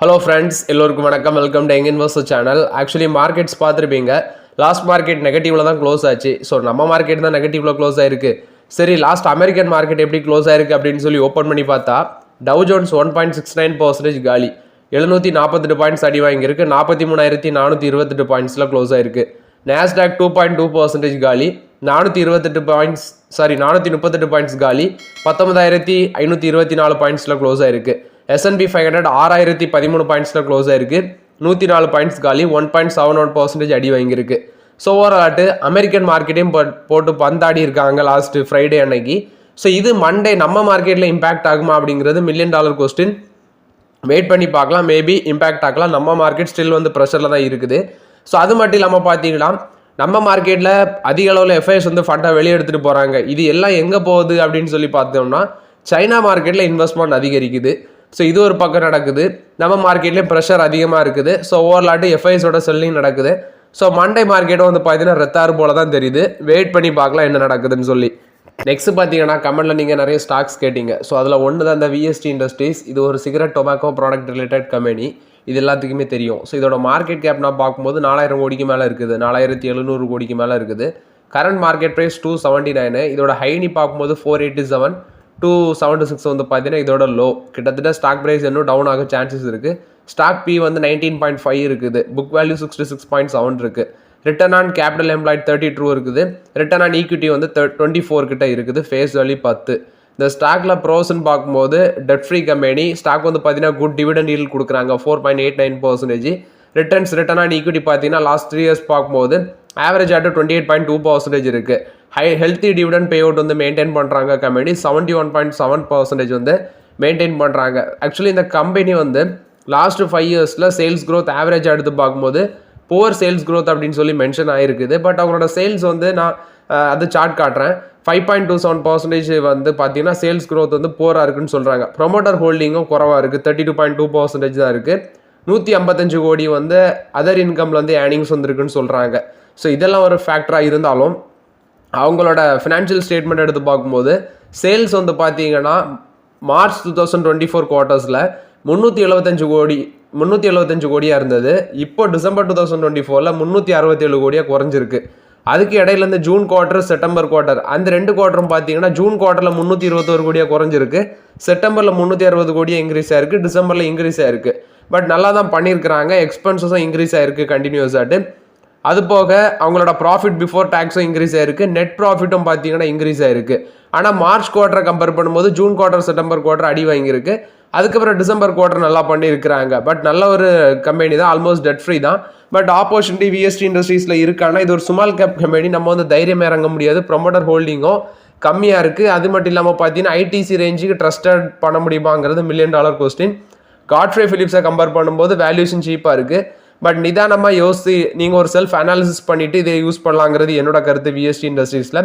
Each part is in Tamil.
ஹலோ ஃப்ரெண்ட்ஸ், எல்லோருக்கும் வணக்கம். Welcome to young investor channel. Actually markets பார்த்துருப்பீங்க. லாஸ்ட் மார்க்கெட் நெகட்டிவ்ல தான் க்ளோஸ் ஆச்சு. ஸோ நம்ம மார்க்கெட் தான் நெகட்டிவ்ல க்ளோஸ் ஆயிருக்கு. சரி, லாஸ்ட் அமெரிக்கன் மார்க்கெட் எப்படி க்ளோஸ் ஆயிருக்கு அப்படின்னு சொல்லி ஓப்பன் பண்ணி பார்த்தா டவ் ஜோன்ஸ் 1.69% காலி, 748 பாயிண்ட்ஸ் அடி வாங்கியிருக்கு. 43,428 பாயிண்ட்ஸில் க்ளோஸ் ஆயிருக்கு. நாஸ்டாக் 2.2% காலி, 438 பாயிண்ட்ஸ் 438 பாயிண்ட்ஸ் காலி, 19,524 பாயிண்ட்ஸில் க்ளோஸ் ஆயிருக்கு. S&P 500 6,013 பாயிண்ட்ஸில் க்ளோஸ் ஆயிருக்கு. 104 பாயிண்ட்ஸ் காலி, 1.71% அடி வாங்கியிருக்கு. ஸோ ஓவராலாட்டு அமெரிக்கன் மார்க்கெட்டையும் போட்டு பந்தாடி இருக்காங்க லாஸ்ட் ஃப்ரைடே அன்னைக்கு. ஸோ இது மண்டே நம்ம மார்க்கெட்டில் இம்பாக்ட் ஆகுமா அப்படிங்கிறது $1 million கொஸ்டின். வெயிட் பண்ணி பார்க்கலாம். மேபி இம்பாக்ட் ஆகலாம். நம்ம மார்க்கெட் ஸ்டில் வந்து ப்ரெஷரில் தான் இருக்குது. ஸோ அது மட்டும் இல்லாமல் பார்த்தீங்கன்னா நம்ம மார்க்கெட்டில் அதிக அளவில் எஃப்ஐஎஸ் வந்து ஃபண்டாக வெளியே எடுத்துகிட்டு போகிறாங்க. இது எல்லாம் எங்கே போகுது அப்படின்னு சொல்லி பார்த்தோம்னா சைனா மார்க்கெட்டில் இன்வெஸ்ட்மெண்ட் அதிகரிக்குது. ஸோ இது ஒரு பக்கம் நடக்குது. நம்ம மார்க்கெட்லேயும் ப்ரெஷர் அதிகமாக இருக்குது. ஸோ ஓவர்லாட்டு எஃப்ஐஎஸோட செல்லிங் நடக்குது. ஸோ மண்டே மார்க்கெட்டும் வந்து பார்த்தீங்கன்னா ரெத்தாறு போல தான் தெரியுது. வெயிட் பண்ணி பார்க்கலாம் என்ன நடக்குதுன்னு சொல்லி. நெக்ஸ்ட் பார்த்தீங்கன்னா கமெண்ட்டில் நீங்கள் நிறைய ஸ்டாக்ஸ் கேட்டீங்க. ஸோ அதில் ஒன்று தான் இந்த VST இண்டஸ்ட்ரீஸ். இது ஒரு cigarette tobacco product related company. இது எல்லாத்துக்குமே தெரியும். ஸோ இதோட மார்க்கெட் கேப் நான் பார்க்கும்போது 4,000 கோடிக்கு மேலே இருக்குது. 4,700 கோடிக்கு மேலே இருக்குது. Current market price 279. இதோட ஹைனி பார்க்கும்போது 487, 276 வந்து பார்த்தீங்கன்னா இதோட லோ. கிட்டத்தட்ட ஸ்டாக் ப்ரைஸ் இன்னும் டவுன் ஆக சான்சஸ் இருக்குது. ஸ்டாக் பி வந்து 19.5 இருக்குது. புக் வேல்யூ 66.7 இருக்குது. ரிட்டர்ன் ஆன் கேபிட்டல் எம்ப்ளாய்ட் 32 இருக்குது. ரிட்டர்ன் ஆன் ஈக்விட்டி வந்து 24 கிட்ட இருக்குது. Face value 10. இந்த ஸ்டாக்ல ப்ரோஸ்ன்னு பார்க்கும்போது டெட் ஃப்ரீ கம்பெனி. ஸ்டாக் வந்து பார்த்தீங்கன்னா குட் டிவிடெண்ட் ஈல்ட் கொடுக்குறாங்க 4.89%. ரிட்டர்ன் ஆன் ஈக்விட்டி பார்த்தீங்கன்னா லாஸ்ட் 3 இயர்ஸ் பார்க்கும்போது ஆவரேஜ் ஆட்டு 28.2% இருக்குது. ஹெல்த்தி டிவிடெண்ட் பே அவுட் வந்து மெயின்டைன் பண்ணுறாங்க கம்பெனி. 71.7% வந்து மெயின்டைன் பண்ணுறாங்க. ஆக்சுவலி இந்த கம்பெனி வந்து லாஸ்ட் 5 இயர்ஸில் சேல்ஸ் க்ரோத் ஆவரேஜ் எடுத்து பார்க்கும்போது புவர் சேல்ஸ் க்ரோத் அப்படின்னு சொல்லி மென்ஷன் ஆகிருக்குது. பட் அவங்களோட சேல்ஸ் வந்து நான் அது சார்ட் காட்டுறேன். 5.27% வந்து பார்த்தீங்கன்னா சேல்ஸ் க்ரோத் வந்து புவராக இருக்குன்னு சொல்கிறாங்க. ப்ரொமோட்டர் ஹோல்டிங்கும் குறவாக இருக்குது. 32.2% தான் இருக்குது. 155 கோடி வந்து அதர் இன்கம்ல வந்து ஏர்னிங்ஸ் வந்துருக்குன்னு சொல்கிறாங்க. ஸோ இதெல்லாம் ஒரு ஃபேக்டராக இருந்தாலும் அவங்களோட ஃபினான்ஷியல் ஸ்டேட்மெண்ட் எடுத்து பார்க்கும்போது சேல்ஸ் வந்து பார்த்தீங்கன்னா மார்ச் 2024 குவார்ட்டர்ஸில் 375 கோடியாக இருந்தது. இப்போ டிசம்பர் 2024 367 கோடியாக குறைஞ்சிருக்கு. அதுக்கு இடையில இந்த ஜூன் குவார்ட்டர், செப்டம்பர் குவார்ட்டர், அந்த 2 குவார்ட்டரும் பார்த்தீங்கன்னா ஜூன் குவார்ட்டரில் 321 கோடியாக குறைஞ்சிருக்கு. செப்டம்பரில் 360 கோடியாக இன்க்ரீஸ் ஆயிருக்கு. டிசம்பரில் இன்க்ரீஸ் ஆயிருக்கு. பட் நல்லா தான் பண்ணியிருக்கிறாங்க. எக்ஸ்பென்சஸும் இன்க்ரீஸ் ஆயிருக்கு கண்டினியூஸாட்டு. அது போக அவங்களோட ப்ராஃபிட் பிஃபோர் டேக்ஸும் இன்க்ரீஸ் ஆயிருக்கு. நெட் ப்ராஃபிட்டும் பார்த்தீங்கன்னா இன்க்ரீஸ் ஆயிருக்கு. ஆனால் மார்ச் குவார்ட்டரை கம்பேர் பண்ணும்போது ஜூன் குவார்ட்டர், செப்டம்பர் குவார்ட்டர் அடி வாங்கியிருக்கு. அதுக்கப்புறம் டிசம்பர் குவார்ட்டர் நல்லா பண்ணியிருக்கிறாங்க. பட் நல்ல ஒரு கம்பெனி தான். ஆல்மோஸ்ட் டெட் ஃப்ரீ தான். பட் ஆப்பர்ச்சுனிட்டி VST இண்டஸ்ட்ரீஸில் இருக்கானா இது ஒரு ஸ்மால் கேப் கம்பெனி. நம்ம வந்து தைரியம் இறங்க முடியாது. ப்ரொமோட்டர் ஹோல்டிங்கும் கம்மியாக இருக்குது. அது மட்டும் இல்லாமல் பார்த்தீங்கன்னா ITC ரேஞ்சுக்கு ட்ரஸ்டட் பண்ண முடியுமாங்கிறது $1 million கொஸ்டின். காட்ஃப்ரே ஃபிலிப்ஸை கம்பேர் பண்ணும்போது வேல்யூஷன் சீப்பாக இருக்குது. பட் நிதானமாக யோசித்து நீங்கள் ஒரு செல்ஃப் அனாலிசிஸ் பண்ணிவிட்டு இதை யூஸ் பண்ணலாங்கிறது என்னோட கருத்து VST இண்டஸ்ட்ரீஸில்.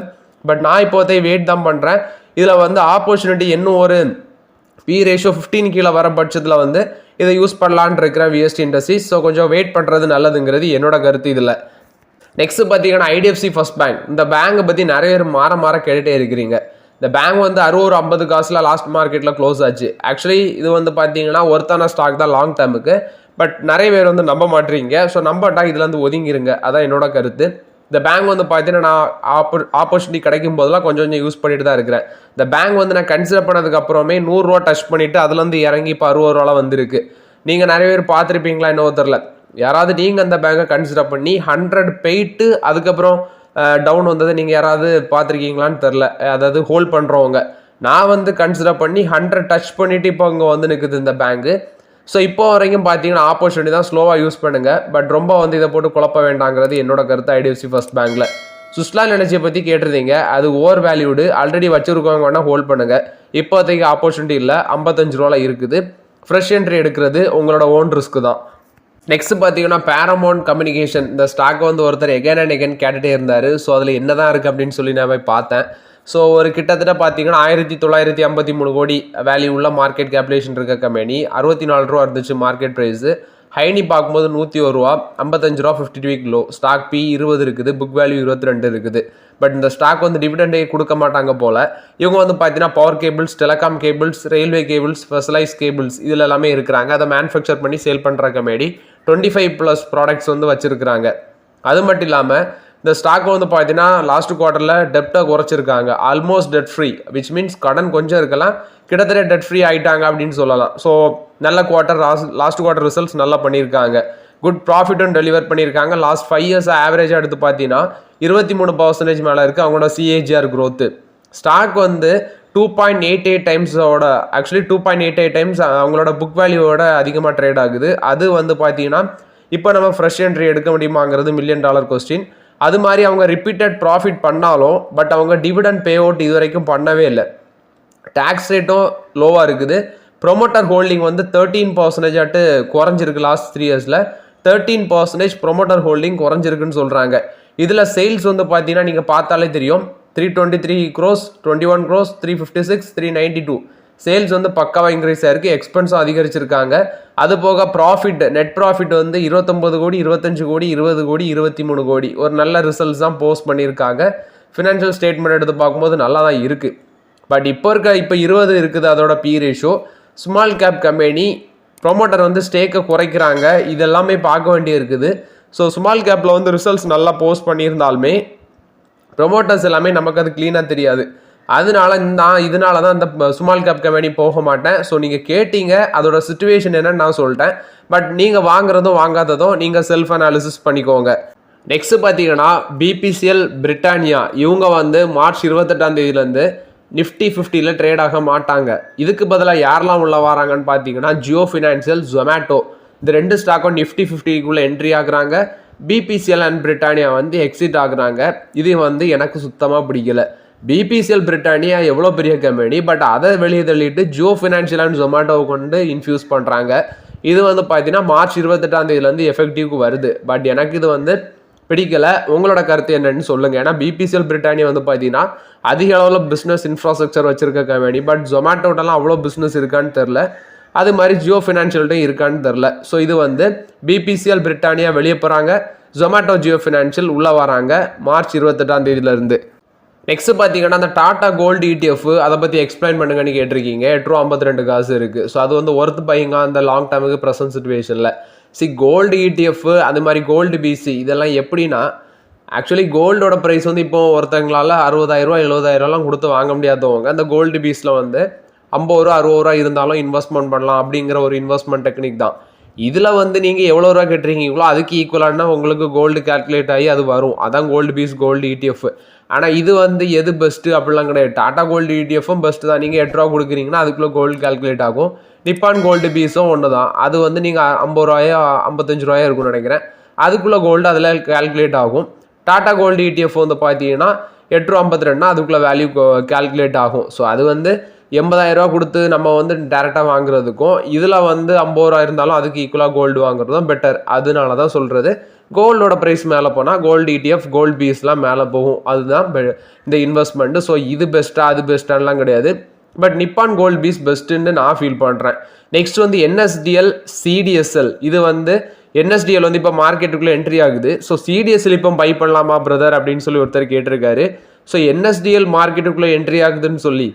பட் நான் இப்போதைக்கு வெயிட் தான் பண்ணுறேன். இதில் வந்து ஆப்பர்ச்சுனிட்டி இன்னும் ஒரு P ரேஷியோ 15 கீழே வர பட்சத்தில் வந்து இதை யூஸ் பண்ணலான்னு இருக்கிறேன் VST இண்டஸ்ட்ரீஸ். ஸோ கொஞ்சம் வெயிட் பண்ணுறது நல்லதுங்கிறது என்னோட கருத்து இதில். நெக்ஸ்ட் பார்த்தீங்கன்னா IDFC ஃபர்ஸ்ட் பேங்க். இந்த பேங்கை பற்றி நிறைய பேர் மாற கேட்டுகிட்டே இருக்கிறீங்க. இந்த பேங்க் வந்து 60-50 காசில் லாஸ்ட் மார்க்கெட்டில் க்ளோஸ் ஆச்சு. ஆக்சுவலி இது வந்து பார்த்தீங்கன்னா ஒருத்தான ஸ்டாக் தான் லாங் டேர்முக்கு. பட் நிறைய பேர் வந்து நம்ப மாட்டீங்க. ஸோ நம்பட்டா இதில் வந்து ஒதுங்கிருங்க. அதான் என்னோட கருத்து. இந்த பேங்க் வந்து பார்த்தீங்கன்னா நான் ஆப்பர்ச்சுனிட்டி கிடைக்கும் போதெல்லாம் கொஞ்சம் யூஸ் பண்ணிட்டு தான் இருக்கிறேன். இந்த பேங்க் வந்து நான் கன்சிடர் பண்ணதுக்கு அப்புறமே 100 ரூபா டச் பண்ணிவிட்டு அதுலேருந்து இறங்கி இப்போ 60 ரூபாலாம் வந்திருக்கு. நீங்கள் நிறைய பேர் பார்த்துருப்பீங்களா என்னவோ தெரில. யாராவது நீங்கள் அந்த பேங்கை கன்சிடர் பண்ணி 100 போயிட்டு அதுக்கப்புறம் டவுன் வந்ததை நீங்கள் யாராவது பார்த்துருக்கீங்களான்னு தெரில. அதாவது ஹோல்ட் பண்ணுறவங்க. நான் வந்து கன்சிடர் பண்ணி 100 டச் பண்ணிவிட்டு இப்போ இங்கே வந்து நிற்குது இந்த பேங்கு. ஸோ இப்போ வரைக்கும் பார்த்தீங்கன்னா ஆப்பர்ச்சுனிட்டி தான். ஸ்லோவாக யூஸ் பண்ணுங்கள். பட் ரொம்ப வந்து இதை போட்டு குழப்ப வேண்டாங்கிறது என்னோட கருத்து. IDFC ஃபர்ஸ்ட் பேங்க்கில் சுஸ்லான் எனர்ஜியை பற்றி கேட்டிருந்தீங்க. அது ஓவர் வேல்யூடு. ஆல்ரெடி வச்சுருக்கவங்க வேணால் ஹோல்ட் பண்ணுங்கள். இப்போதைக்கு ஆப்பர்ச்சுனிட்டி இல்லை. 55 ரூபாவில் இருக்குது. ஃப்ரெஷ் என்ட்ரி எடுக்கிறது உங்களோட ஓன் ரிஸ்க்கு தான். நெக்ஸ்ட் பார்த்தீங்கன்னா பேரமௌண்ட் கம்யூனிகேஷன். இந்த ஸ்டாக் வந்து ஒருத்தர் எகைன் அண்ட் எகைன் கேட்டுகிட்டே இருந்தார். ஸோ அதில் என்ன தான் இருக்குது அப்படின்னு சொல்லி நான் போய் பார்த்தேன். ஸோ ஒரு கிட்டத்தட்ட பார்த்தீங்கன்னா 1,953 கோடி வேல்யூ உள்ள மார்க்கெட் கேப்லேஷன் இருக்க கம்பெனி. 64 ரூபா இருந்துச்சு மார்க்கெட் ப்ரைஸு. ஹைனி பார்க்கும்போது 101 ரூபா, 55 ரூபா 52 வீக் லோ. ஸ்டாக் P 20 இருக்குது. புக் வேல்யூ 22 இருக்குது. பட் இந்த ஸ்டாக் வந்து டிவிடெண்டே கொடுக்க மாட்டாங்க போல். இவங்க வந்து பார்த்தீங்கன்னா power cables, telecom cables, railway cables, specialise cables இதில் எல்லாமே இருக்கிறாங்க. அதை மேனுஃபேக்சர் பண்ணி சேல் பண்ணுற கம்பெனி 25+ ப்ராடக்ட்ஸ் வந்து வச்சுருக்கிறாங்க. அது மட்டும் இல்லாமல் இந்த ஸ்டாக் வந்து பார்த்தீங்கன்னா லாஸ்ட் குவார்ட்டரில் டெப்டை குறைச்சிருக்காங்க. Almost debt free, which means கடன் கொஞ்சம் இருக்கலாம், கிட்டத்தட்ட டெட் ஃப்ரீ ஆகிட்டாங்க அப்படின்னு சொல்லலாம். ஸோ நல்ல குவார்ட்டர், லாஸ்ட் குவார்ட்டர் ரிசல்ட்ஸ் நல்லா பண்ணியிருக்காங்க. குட் ப்ராஃபிட்டும் டெலிவர் பண்ணியிருக்காங்க. லாஸ்ட் 5 இயர்ஸ் ஆவரேஜாக எடுத்து பார்த்தீங்கன்னா 23% மேலே இருக்குது அவங்களோட சிஏஜிஆர் க்ரோத்து. ஸ்டாக் வந்து 2.88 டைம்ஸோட, ஆக்சுவலி 2.88 டைம்ஸ் அவங்களோட புக் வேல்யூவோட அதிகமாக ட்ரேட் ஆகுது. அது வந்து பார்த்தீங்கன்னா இப்போ நம்ம ஃப்ரெஷ் என்ட்ரி எடுக்க முடியுமாங்கிறது $1 மில்லியன் கொஸ்டின். அது மாதிரி அவங்க ரிப்பீட்டட் ப்ராஃபிட் பண்ணாலும் பட் அவங்க டிவிடெண்ட் பே அவுட் இது வரைக்கும் பண்ணவே இல்லை. டேக்ஸ் ரேட்டும் லோவாக இருக்குது. ப்ரொமோட்டர் ஹோல்டிங் வந்து 13% குறைஞ்சிருக்கு லாஸ்ட் 3 இயர்ஸில். 13% ப்ரொமோட்டர் ஹோல்டிங் குறைஞ்சிருக்குன்னு சொல்கிறாங்க. இதில் சேல்ஸ் வந்து பார்த்தீங்கன்னா நீங்கள் பார்த்தாலே தெரியும், 323 crores, 21 crores, 356, 392 சேல்ஸ் வந்து பக்காவாக இன்க்ரீஸ் ஆயிருக்கு. எக்ஸ்பென்ஸும் அதிகரிச்சிருக்காங்க. அது போக ப்ராஃபிட், நெட் ப்ராஃபிட் வந்து 29 கோடி, 25 கோடி, 20 கோடி, 23 கோடி ஒரு நல்ல ரிசல்ட்ஸ் தான் போஸ்ட் பண்ணியிருக்காங்க. ஃபினான்ஷியல் ஸ்டேட்மெண்ட் எடுத்து பார்க்கும்போது நல்லா தான் இருக்குது. பட் இப்போ 20 இருக்குது அதோட B ratio. Small cap company, promoter வந்து ஸ்டேக்கை குறைக்கிறாங்க. இதெல்லாமே பார்க்க வேண்டிய இருக்குது. ஸோ ஸ்மால் கேப்பில் வந்து ரிசல்ட்ஸ் நல்லா போஸ்ட் பண்ணியிருந்தாலுமே ப்ரொமோட்டர்ஸ் எல்லாமே நமக்கு அது க்ளீனாக தெரியாது. இதனால தான் அந்த ஸ்மால் கேப் கம்பெனி போக மாட்டேன். ஸோ நீங்கள் கேட்டீங்க, அதோட சிச்சுவேஷன் என்னன்னு நான் சொல்லிட்டேன். பட் நீங்கள் வாங்குறதும் வாங்காததும் நீங்கள் செல்ஃப் அனாலிசிஸ் பண்ணிக்கோங்க. நெக்ஸ்ட் பார்த்தீங்கன்னா பிபிசிஎல் பிரிட்டானியா, இவங்க வந்து மார்ச் 28 நிஃப்டி 50 ட்ரேட் ஆக மாட்டாங்க. இதுக்கு பதிலாக யாரெல்லாம் உள்ள வராங்கன்னு பார்த்தீங்கன்னா ஜியோ ஃபினான்ஷியல், ஜொமேட்டோ, இந்த 2 ஸ்டாக்கும் நிஃப்டி 50 என்ட்ரி ஆகுறாங்க. பிபிசிஎல் அண்ட் பிரிட்டானியா வந்து எக்ஸிட் ஆகுறாங்க. இது வந்து எனக்கு சுத்தமாக பிடிக்கல. பிபிசிஎல் பிரிட்டானியா எவ்வளோ பெரிய கம்பெனி, பட் அதை வெளியே தள்ளிட்டு ஜியோ ஃபினான்ஷியல் அண்ட் ஜொமேட்டோவை கொண்டு இன்ஃபியூஸ் பண்ணுறாங்க. இது வந்து பார்த்தீங்கன்னா மார்ச் 28 எஃபெக்டிவ்க்கு வருது. பட் எனக்கு இது வந்து பிடிக்கல. உங்களோட கருத்து என்னன்னு சொல்லுங்கள். ஏன்னா பிபிசிஎல் பிரிட்டானியா வந்து பார்த்தீங்கன்னா அதிக அளவில் பிஸ்னஸ் இன்ஃப்ராஸ்ட்ரக்சர் வச்சிருக்க கம்பெனி. பட் ஜொமேட்டோட்டெல்லாம் அவ்வளோ பிஸ்னஸ் இருக்கான்னு தெரில. அது மாதிரி ஜியோ ஃபினான்ஷியல்ட்டும் இருக்கான்னு தெரில. ஸோ இது வந்து பிபிசிஎல் பிரிட்டானியா வெளியே போகிறாங்க, ஜொமேட்டோ ஜியோ ஃபினான்ஷியல் உள்ளே வராங்க மார்ச் 28 நெக்ஸ்ட் பார்த்தீங்கன்னா அந்த டாடா கோல்டு ETF அதை பற்றி எக்ஸ்பிளைன் பண்ணுங்கன்னு கேட்டிருக்கீங்க. $8.52 இருக்குது. ஸோ அது வந்து ஒர்த் பையிங்க அந்த லாங் டேர்முக்கு ப்ரெசன்ட் சுச்சுவேஷனில். கோல்டு ETF அது மாதிரி கோல்டு பிசி இதெல்லாம் எப்படின்னா, ஆக்சுவலி கோல்டோட ப்ரைஸ் வந்து இப்போ ஒருத்தங்களால் $60,000 $70,000 கொடுத்து வாங்க முடியாதவங்க அந்த கோல்டு பீஸில் வந்து $50 $60 இருந்தாலும் இன்வெஸ்ட்மெண்ட் பண்ணலாம் அப்படிங்கிற ஒரு இன்வெஸ்ட்மெண்ட் டெக்னிக் தான். இதில் வந்து நீங்கள் எவ்வளோ ரூபா கட்டுறீங்களோ அதுக்கு ஈக்குவலானா உங்களுக்கு கோல்டு கேல்குலேட் ஆகி அது வரும். அதான் கோல்டு பீஸ், கோல்டு ETF. ஆனால் இது வந்து எது பெஸ்ட்டு அப்படிலாம் கிடையாது. டாடா கோல்டு ETF பெஸ்ட்டு தான். நீங்கள் $8 கொடுக்குறீங்கன்னா அதுக்குள்ளே கோல்டு கேல்குலேட் ஆகும். நிப்பான் கோல்டு பீஸும் ஒன்று தான். அது வந்து நீங்கள் $50 $55 இருக்கும்னு நினைக்கிறேன். அதுக்குள்ளே கோல்டு அதில் கேல்குலேட் ஆகும். டாடா கோல்டு ETF வந்து பார்த்தீங்கன்னா $8.52 அதுக்குள்ளே வேல்யூ கேல்குலேட் ஆகும். ஸோ அது வந்து $80,000 கொடுத்து நம்ம வந்து டேரெக்டாக வாங்குறதுக்கும் இதில் வந்து $50 இருந்தாலும் அதுக்கு ஈக்குவலாக கோல்டு வாங்குறதும் பெட்டர். அதனால தான் சொல்கிறது. கோல்டோட ப்ரைஸ் மேலே போனால் கோல்டு ETF, கோல்டு பீஸ்லாம் மேலே போகும். அதுதான் இந்த இன்வெஸ்ட்மெண்ட்டு. ஸோ இது பெஸ்ட்டாக அது பெஸ்ட்டானலாம் கிடையாது. பட் நிப்பான் கோல்டு பீஸ் பெஸ்ட்டுன்னு நான் ஃபீல் பண்ணுறேன். நெக்ஸ்ட் வந்து NSDL, CDSL. இது வந்து NSDL வந்து இப்போ மார்க்கெட்டுக்குள்ளே என்ட்ரி ஆகுது. ஸோ CDSL இப்போ பை பண்ணலாமா பிரதர் அப்படின்னு சொல்லி ஒருத்தர் கேட்டிருக்காரு. ஸோ NSDL மார்க்கெட்டுக்குள்ளே என்ட்ரி ஆகுதுன்னு சொல்லி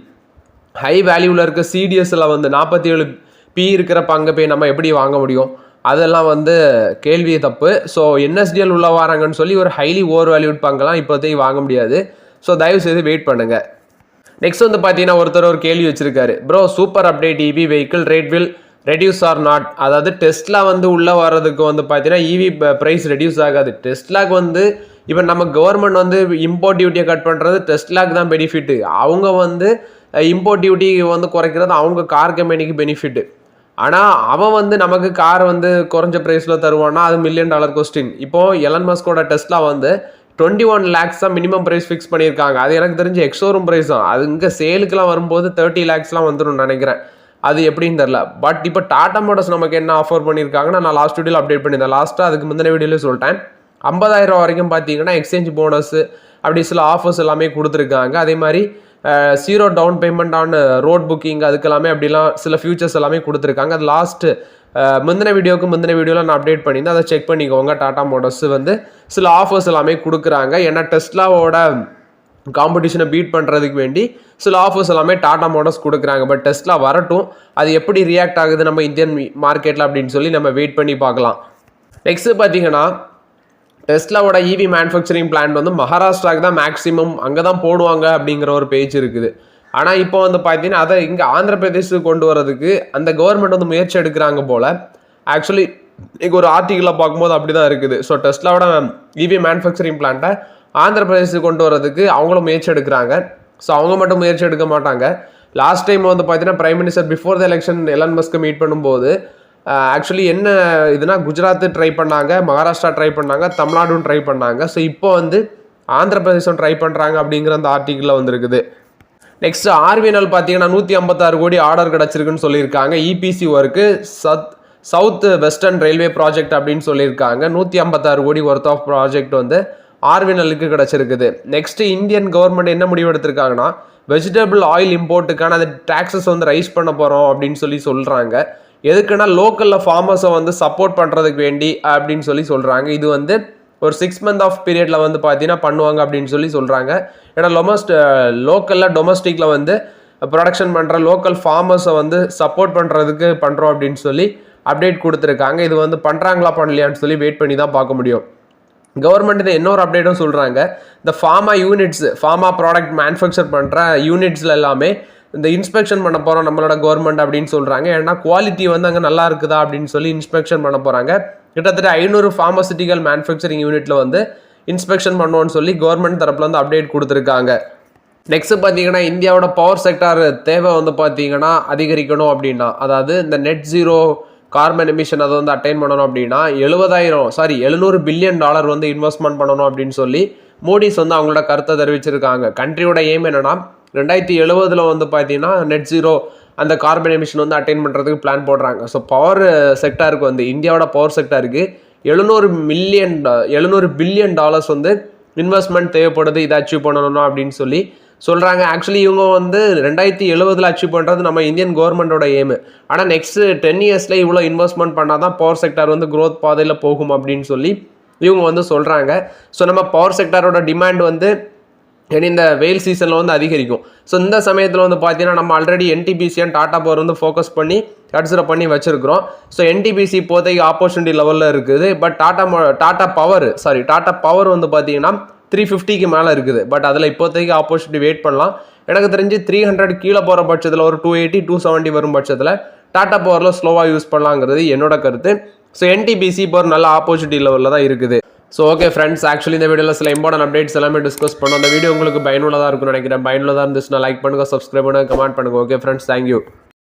ஹை வேல்யூவில் இருக்க CDSL வந்து 47 P இருக்கிற பங்கை போய் நம்ம எப்படி வாங்க முடியும்? அதெல்லாம் வந்து கேள்வியே தப்பு. ஸோ NSDL உள்ள வராங்கன்னு சொல்லி ஒரு ஹைலி ஓவர் வேல்யூட் பங்கெல்லாம் இப்போதைக்கு வாங்க முடியாது. ஸோ தயவு செய்து வெயிட் பண்ணுங்கள். நெக்ஸ்ட் வந்து பார்த்தீங்கன்னா ஒருத்தர் ஒரு கேள்வி வச்சிருக்காரு. Bro super update EV vehicle rate will reduce or not? அதாவது டெஸ்லா வந்து உள்ளே வர்றதுக்கு வந்து பார்த்தீங்கன்னா EV ப்ரைஸ் ரெடியூஸ் ஆகாது. டெஸ்லாக்கு வந்து இப்போ நம்ம கவர்மெண்ட் வந்து இம்போர்ட் டியூட்டியை கட் பண்ணுறது டெஸ்லாக்கு தான் பெனிஃபிட்டு. அவங்க வந்து இம்போர்ட் டியூட்டி வந்து குறைக்கிறது அவங்க கார் கம்பெனிக்கு பெனிஃபிட்டு. ஆனால் அவன் வந்து நமக்கு கார் வந்து குறைஞ்ச ப்ரைஸில் தருவான்னா அது $1 மில்லியன் கொஸ்டின். இப்போது எலன் மஸ்கோட டெஸ்லா வந்து 21 lakhs தான் மினிமம் ப்ரைஸ் ஃபிக்ஸ் பண்ணியிருக்காங்க. அது எனக்கு தெரிஞ்சு எக்ஸோரூம் ப்ரைஸ் தான். அது இங்கே சேலுக்குலாம் வரும்போது 30 lakhsலாம் வந்துடும் நினைக்கிறேன். அது எப்படின்னு தெரில. பட் இப்போ டாடா மோட்டர்ஸ் நமக்கு என்ன ஆஃபர் பண்ணியிருக்காங்கன்னா, நான் லாஸ்ட் வீடியோவில் அப்டேட் பண்ணியிருந்தேன். லாஸ்ட்டாக அதுக்கு முந்தின வீடியோவில் சொல்லிட்டேன். 50,000 வரைக்கும் பார்த்தீங்கன்னா எக்ஸ்சேஞ்ச் போனஸ் அப்படி சில ஆஃபர்ஸ் எல்லாமே கொடுத்துருக்காங்க. அதே மாதிரி 0 down payment on road booking அதுக்கெல்லாமே அப்படிலாம் சில ஃபியூச்சர்ஸ் எல்லாமே கொடுத்துருக்காங்க. அது லாஸ்ட்டு முந்தின வீடியோவில் நான் அப்டேட் பண்ணியிருந்தேன். அதை செக் பண்ணிக்கோங்க. டாடா மோட்டர்ஸ் வந்து சில ஆஃபர்ஸ் எல்லாமே கொடுக்குறாங்க. ஏன்னா டெஸ்லாவோட காம்படிஷனை பீட் பண்ணுறதுக்கு வேண்டி சில ஆஃபர்ஸ் எல்லாமே டாடா மோட்டார்ஸ் கொடுக்குறாங்க. பட் டெஸ்லா வரட்டும், அது எப்படி ரியாக்ட் ஆகுது நம்ம இந்தியன் மார்க்கெட்டில் அப்படின்னு சொல்லி நம்ம வெயிட் பண்ணி பார்க்கலாம். நெக்ஸ்ட்டு பார்த்தீங்கன்னா டெஸ்லாவோட இவி மேனுஃபேக்சரிங் பிளான்ட் வந்து மகாராஷ்டிராவுக்கு தான் மேக்ஸிமம் அங்கே தான் போடுவாங்க அப்படிங்கிற ஒரு பேச்சு இருக்குது. ஆனால் இப்போ வந்து பார்த்தீங்கன்னா அதை இங்கே ஆந்திர பிரதேசுக்கு கொண்டு வரதுக்கு அந்த கவர்மெண்ட் வந்து முயற்சி எடுக்கிறாங்க போல். ஆக்சுவலி இங்கே ஒரு ஆர்டிக்கலில் பார்க்கும்போது அப்படி தான் இருக்குது. ஸோ டெஸ்லாவோட இவி மேனுஃபேக்சரிங் பிளான்ட்டை ஆந்திர பிரதேசுக்கு கொண்டு வரதுக்கு அவங்களும் முயற்சி எடுக்கிறாங்க. ஸோ அவங்க மட்டும் முயற்சி எடுக்க மாட்டாங்க. லாஸ்ட் டைம் வந்து பார்த்தீங்கன்னா prime minister before the election Elon மஸ்கை மீட் பண்ணும்போது ஆக்சுவலி என்ன இதுனா குஜராத் ட்ரை பண்ணாங்க, மகாராஷ்டிரா ட்ரை பண்ணாங்க, தமிழ்நாடும் ட்ரை பண்ணாங்க. ஸோ இப்போ வந்து ஆந்திர பிரதேசம் ட்ரை பண்ணுறாங்க அப்படிங்கிற அந்த ஆர்டிக்கலில் வந்துருக்குது. நெக்ஸ்ட் ஆர்விஎன்எல் பார்த்தீங்கன்னா 156 கோடி ஆர்டர் கிடச்சிருக்குன்னு சொல்லியிருக்காங்க. EPC work south western railway project அப்படின்னு சொல்லியிருக்காங்க. 156 கோடி ஒர்த் ஆஃப் ப்ராஜெக்ட் வந்து ஆர்விஎன்எலுக்கு கிடச்சிருக்குது. நெக்ஸ்ட் இந்தியன் கவர்மெண்ட் என்ன முடிவு எடுத்திருக்காங்கன்னா வெஜிடபிள் ஆயில் இம்போர்ட்டுக்கான அந்த டேக்ஸஸ் வந்து ரைஸ் பண்ண போகிறோம் அப்படின்னு சொல்கிறாங்க. எதுக்குன்னா லோக்கலில் ஃபார்மர்ஸை வந்து சப்போர்ட் பண்ணுறதுக்கு வேண்டி அப்படின்னு சொல்கிறாங்க. இது வந்து ஒரு 6 month ஆஃப் பீரியடில் வந்து பார்த்தீங்கன்னா பண்ணுவாங்க அப்படின்னு சொல்கிறாங்க. ஏன்னா லோக்கலில் டொமஸ்டிக்கில் வந்து ப்ரொடக்ஷன் பண்ணுற லோக்கல் ஃபார்மர்ஸை வந்து சப்போர்ட் பண்ணுறதுக்கு பண்ணுறோம் அப்படின்னு சொல்லி அப்டேட் கொடுத்துருக்காங்க. இது வந்து பண்ணுறாங்களா பண்ணலையான்னு சொல்லி வெயிட் பண்ணி தான் பார்க்க முடியும். கவர்மெண்ட் இதை இன்னொரு அப்டேட்டும் சொல்கிறாங்க. இந்த ஃபார்மா ப்ராடக்ட் மேனுஃபேக்சர் பண்ணுற யூனிட்ஸில் எல்லாமே இந்த இன்ஸ்பெக்ஷன் பண்ண போகிறோம் நம்மளோட கவர்மெண்ட் அப்படின்னு சொல்கிறாங்க. ஏன்னா குவாலிட்டி வந்து அங்கே நல்லா இருக்குதா அப்படின்னு சொல்லி இன்ஸ்பெக்ஷன் பண்ண போகிறாங்க. கிட்டத்தட்ட 500 ஃபார்மசிட்டிக்கல் மேனுஃபேக்சரிங் யூனிட்டில் வந்து இன்ஸ்பெக்ஷன் பண்ணுவோன்னு சொல்லி கவர்மெண்ட் தரப்பில் வந்து அப்டேட் கொடுத்துருக்காங்க. நெக்ஸ்ட் பார்த்தீங்கன்னா இந்தியாவோட பவர் செக்டார் தேவை வந்து பார்த்தீங்கன்னா அதிகரிக்கணும் அப்படின்னா, அதாவது இந்த நெட் ஜீரோ கார்பன் எமிஷன் அதை வந்து அட்டைன் பண்ணணும் அப்படின்னா $700 பில்லியன் வந்து இன்வெஸ்ட்மெண்ட் பண்ணணும் அப்படின்னு சொல்லி மோடிஸ் வந்து அவங்களோட கருத்தை தெரிவிச்சிருக்காங்க. கண்ட்ரியோட எய்ம் என்னன்னா 2070 வந்து பார்த்தீங்கன்னா நெட் ஜீரோ அந்த கார்பன் எமிஷன் வந்து அட்டைன் பண்ணுறதுக்கு பிளான் போடுறாங்க. ஸோ பவர் செக்டாருக்கு வந்து இந்தியாவோட பவர் செக்டாருக்கு $700 பில்லியன் வந்து இன்வெஸ்ட்மெண்ட் தேவைப்படுது இதை அச்சீவ் பண்ணணும் அப்படின்னு சொல்கிறாங்க. ஆக்சுவலி இவங்க வந்து 2070 அச்சீவ் பண்ணுறது நம்ம இந்தியன் கவர்மெண்டோட எய்மு. ஆனால் நெக்ஸ்ட் 10 yearsல இவ்வளோ இன்வெஸ்ட்மெண்ட் பண்ணால் தான் பவர் செக்டார் வந்து க்ரோத் பாதையில் போகும் அப்படின்னு இவங்க வந்து சொல்கிறாங்க. ஸோ நம்ம பவர் செக்டாரோட டிமாண்ட் வந்து இந்த வெயில் சீசனில் வந்து அதிகரிக்கும். ஸோ இந்த சமயத்தில் வந்து பார்த்தீங்கன்னா நம்ம already NTPC and Tata power வந்து ஃபோக்கஸ் பண்ணி கன்சிடர் பண்ணி வச்சுருக்கிறோம். ஸோ NTPC இப்போதைக்கு ஆப்பர்ச்சுனிட்டி லெவலில் இருக்குது. பட் டாடா பவர் வந்து பார்த்தீங்கன்னா 350க்கு மேலே இருக்குது. பட் அதில் இப்போதைக்கு ஆப்பர்ச்சுனிட்டி வெயிட் பண்ணலாம். எனக்கு தெரிஞ்சு 300 கீழே போகிற பட்சத்தில் ஒரு 280 270 வரும் பட்சத்தில் டாடா பவரில் ஸ்லோவாக யூஸ் பண்ணலாங்கிறது என்னோட கருத்து. ஸோ NTPC இப்போ ஒரு நல்ல ஆப்பர்ச்சுனிட்டி லெவலில் தான் இருக்குது. ஸோ ஓகே ஃப்ரெண்ட்ஸ், ஆக்சுவலி இந்த வீடியோவில் சில இம்பார்ட்டன்ட் அப்டேட்ஸ் எல்லாமே டிஸ்கஸ் பண்ணோம். அந்த வீடியோ உங்களுக்கு பயனுள்ளதாக இருக்கும்னு நினைக்கிறேன். பயனுள்ளதாக இருந்துச்சுன்னா லைக் பண்ணுங்கள், சப்ஸ்கிரைப் பண்ணுங்கள், கமெண்ட் பண்ணுங்கள். Okay friends, thank you.